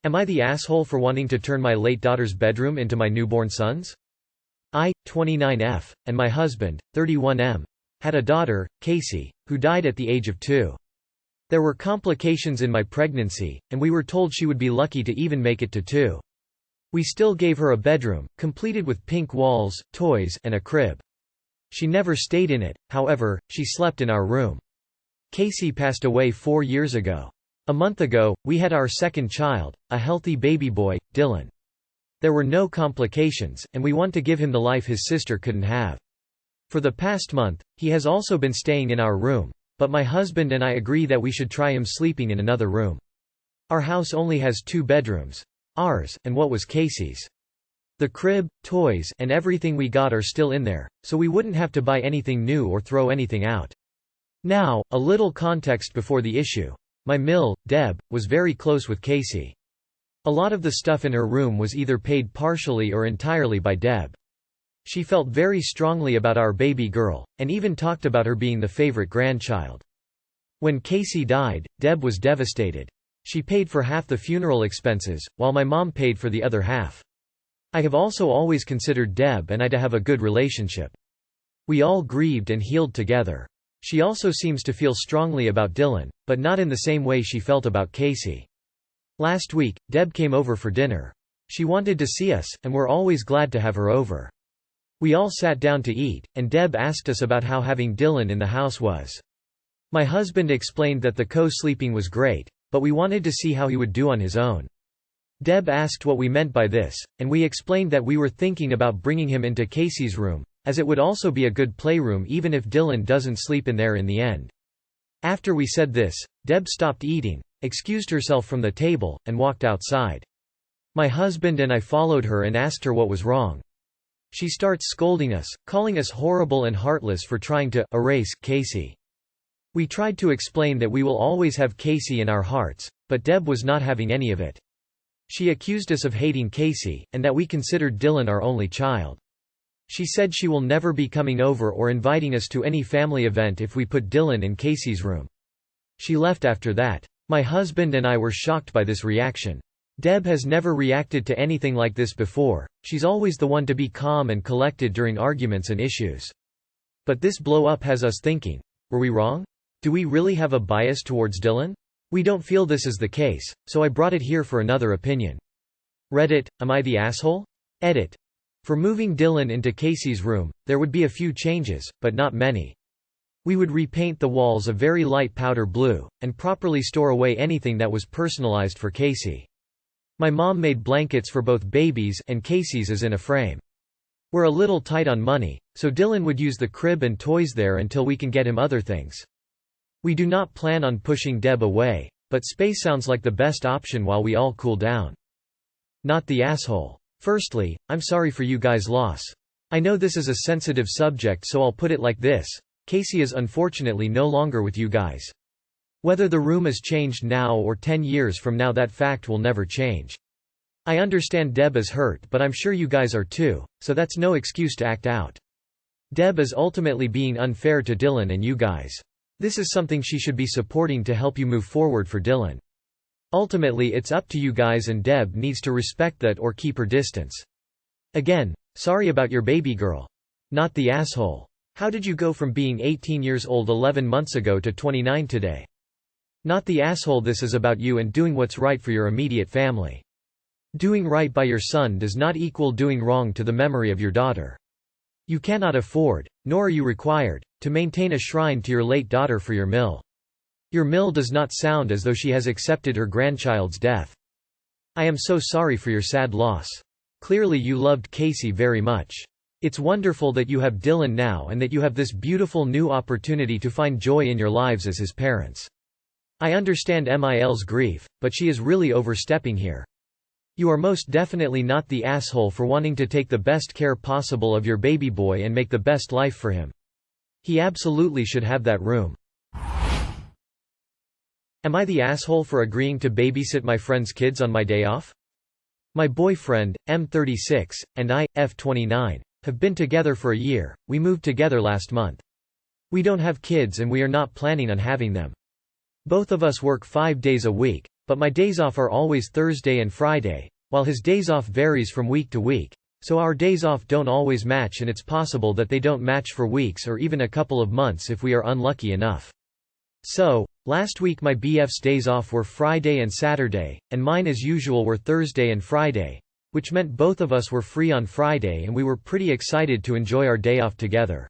Am I the asshole for wanting to turn my late daughter's bedroom into my newborn son's? I, 29F, and my husband, 31M, had a daughter, Casey, who died at the age of 2. There were complications in my pregnancy, and we were told she would be lucky to even make it to 2. We still gave her a bedroom, completed with pink walls, toys, and a crib. She never stayed in it, however, she slept in our room. Casey passed away 4 years ago. A month ago, we had our second child, a healthy baby boy, Dylan. There were no complications, and we want to give him the life his sister couldn't have. For the past month, he has also been staying in our room, but my husband and I agree that we should try him sleeping in another room. Our house only has 2 bedrooms. Ours, and what was Casey's. The crib, toys, and everything we got are still in there, so we wouldn't have to buy anything new or throw anything out. Now, a little context before the issue. My mill, Deb, was very close with Casey. A lot of the stuff in her room was either paid partially or entirely by Deb. She felt very strongly about our baby girl, and even talked about her being the favorite grandchild. When Casey died, Deb was devastated. She paid for half the funeral expenses, while my mom paid for the other half. I have also always considered Deb and I to have a good relationship. We all grieved and healed together. She also seems to feel strongly about Dylan, but not in the same way she felt about Casey. Last week, Deb came over for dinner. She wanted to see us, and we're always glad to have her over. We all sat down to eat, and Deb asked us about how having Dylan in the house was. My husband explained that the co-sleeping was great, but we wanted to see how he would do on his own. Deb asked what we meant by this, and we explained that we were thinking about bringing him into Casey's room, as it would also be a good playroom even if Dylan doesn't sleep in there in the end. After we said this, Deb stopped eating, excused herself from the table, and walked outside. My husband and I followed her and asked her what was wrong. She starts scolding us, calling us horrible and heartless for trying to erase Casey. We tried to explain that we will always have Casey in our hearts, but Deb was not having any of it. She accused us of hating Casey, and that we considered Dylan our only child. She said she will never be coming over or inviting us to any family event if we put Dylan in Casey's room. She left after that. My husband and I were shocked by this reaction. Deb has never reacted to anything like this before. She's always the one to be calm and collected during arguments and issues. But this blow-up has us thinking, were we wrong? Do we really have a bias towards Dylan? We don't feel this is the case, so I brought it here for another opinion. Reddit, am I the asshole? Edit. For moving Dylan into Casey's room, there would be a few changes, but not many. We would repaint the walls a very light powder blue, and properly store away anything that was personalized for Casey. My mom made blankets for both babies and Casey's is in a frame. We're a little tight on money, so Dylan would use the crib and toys there until we can get him other things. We do not plan on pushing Deb away, but space sounds like the best option while we all cool down. Not the asshole. Firstly, I'm sorry for you guys' loss. I know this is a sensitive subject, so I'll put it like this. Casey is unfortunately no longer with you guys. Whether the room is changed now or 10 years from now, that fact will never change. I understand Deb is hurt, but I'm sure you guys are too, so that's no excuse to act out. Deb is ultimately being unfair to Dylan and you guys. This is something she should be supporting to help you move forward for Dylan. Ultimately it's up to you guys, and Deb needs to respect that or keep her distance. Again, sorry about your baby girl. Not the asshole. How did you go from being 18 years old 11 months ago to 29 today? Not the asshole. This is about you and doing what's right for your immediate family. Doing right by your son does not equal doing wrong to the memory of your daughter. You cannot afford, nor are you required, to maintain a shrine to your late daughter for your mill. Your mill does not sound as though she has accepted her grandchild's death. I am so sorry for your sad loss. Clearly you loved Casey very much. It's wonderful that you have Dylan now and that you have this beautiful new opportunity to find joy in your lives as his parents. I understand Mil's grief, but she is really overstepping here. You are most definitely not the asshole for wanting to take the best care possible of your baby boy and make the best life for him. He absolutely should have that room. Am I the asshole for agreeing to babysit my friend's kids on my day off? My boyfriend, M36, and I, F29, have been together for a year. We moved together last month. We don't have kids and we are not planning on having them. Both of us work 5 days a week, But my days off are always Thursday and Friday, while his days off varies from week to week, so our days off don't always match, and it's possible that they don't match for weeks or even a couple of months if we are unlucky enough. So, last week my BF's days off were Friday and Saturday, and mine as usual were Thursday and Friday, which meant both of us were free on Friday and we were pretty excited to enjoy our day off together.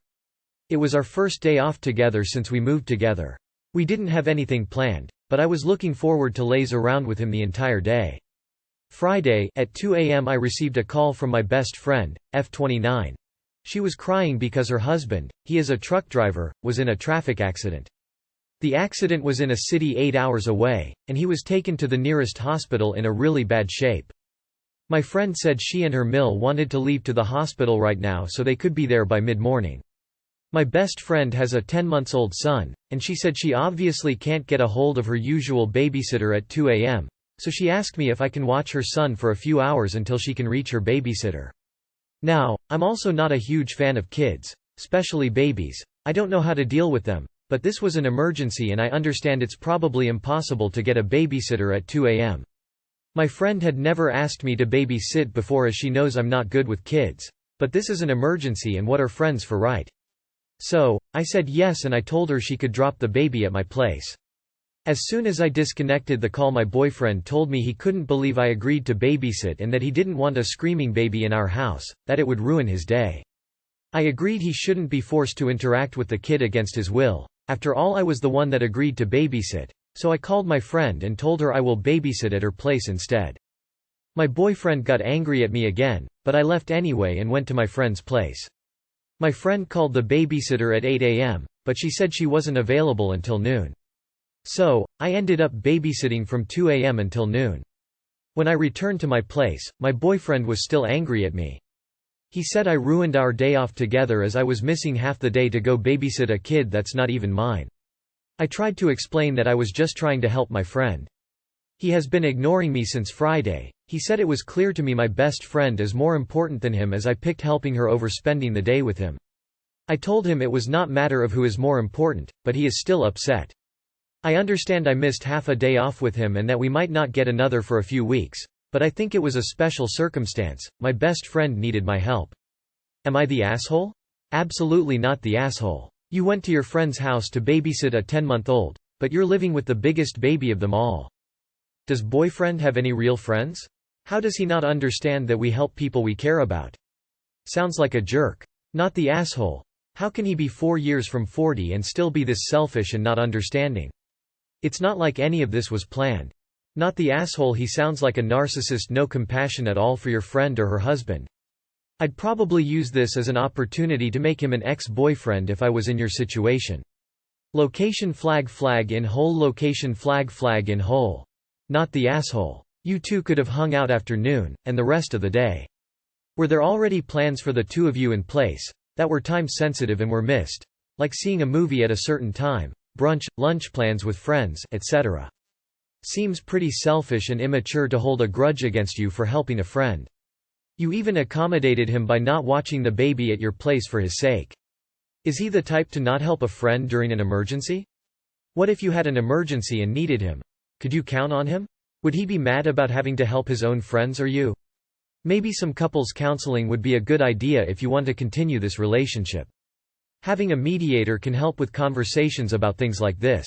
It was our first day off together since we moved together. We didn't have anything planned, but I was looking forward to laze around with him the entire day. Friday, at 2 a.m. I received a call from my best friend, F29. She was crying because her husband, he is a truck driver, was in a traffic accident. The accident was in a city 8 hours away, and he was taken to the nearest hospital in a really bad shape. My friend said she and her mill wanted to leave to the hospital right now so they could be there by mid-morning. My best friend has a 10-month-old son, and she said she obviously can't get a hold of her usual babysitter at 2 a.m., so she asked me if I can watch her son for a few hours until she can reach her babysitter. Now, I'm also not a huge fan of kids, especially babies. I don't know how to deal with them, but this was an emergency and I understand it's probably impossible to get a babysitter at 2 a.m. My friend had never asked me to babysit before as she knows I'm not good with kids, but this is an emergency and what are friends for, right? So, I said yes and I told her she could drop the baby at my place. As soon as I disconnected the call, my boyfriend told me he couldn't believe I agreed to babysit and that he didn't want a screaming baby in our house, that it would ruin his day. I agreed he shouldn't be forced to interact with the kid against his will. After all, I was the one that agreed to babysit, so I called my friend and told her I will babysit at her place instead. My boyfriend got angry at me again, but I left anyway and went to my friend's place. My friend called the babysitter at 8 a.m., but she said she wasn't available until noon. So, I ended up babysitting from 2 a.m. until noon. When I returned to my place, my boyfriend was still angry at me. He said I ruined our day off together as I was missing half the day to go babysit a kid that's not even mine. I tried to explain that I was just trying to help my friend. He has been ignoring me since Friday. He said it was clear to me my best friend is more important than him as I picked helping her over spending the day with him. I told him it was not matter of who is more important, but he is still upset. I understand I missed half a day off with him and that we might not get another for a few weeks, but I think it was a special circumstance. My best friend needed my help. Am I the asshole? Absolutely not the asshole. You went to your friend's house to babysit a 10-month-old, but you're living with the biggest baby of them all. Does boyfriend have any real friends? How does he not understand that we help people we care about? Sounds like a jerk. Not the asshole. How can he be 4 years from 40 and still be this selfish and not understanding? It's not like any of this was planned. Not the asshole. He sounds like a narcissist. No compassion at all for your friend or her husband. I'd probably use this as an opportunity to make him an ex-boyfriend if I was in your situation. Location flag in hole. Location flag in hole. Not the asshole. You two could have hung out after noon, and the rest of the day. Were there already plans for the two of you in place, that were time sensitive and were missed? Like seeing a movie at a certain time, brunch, lunch plans with friends, etc. Seems pretty selfish and immature to hold a grudge against you for helping a friend. You even accommodated him by not watching the baby at your place for his sake. Is he the type to not help a friend during an emergency? What if you had an emergency and needed him? Could you count on him? Would he be mad about having to help his own friends or you? Maybe some couples counseling would be a good idea if you want to continue this relationship. Having a mediator can help with conversations about things like this.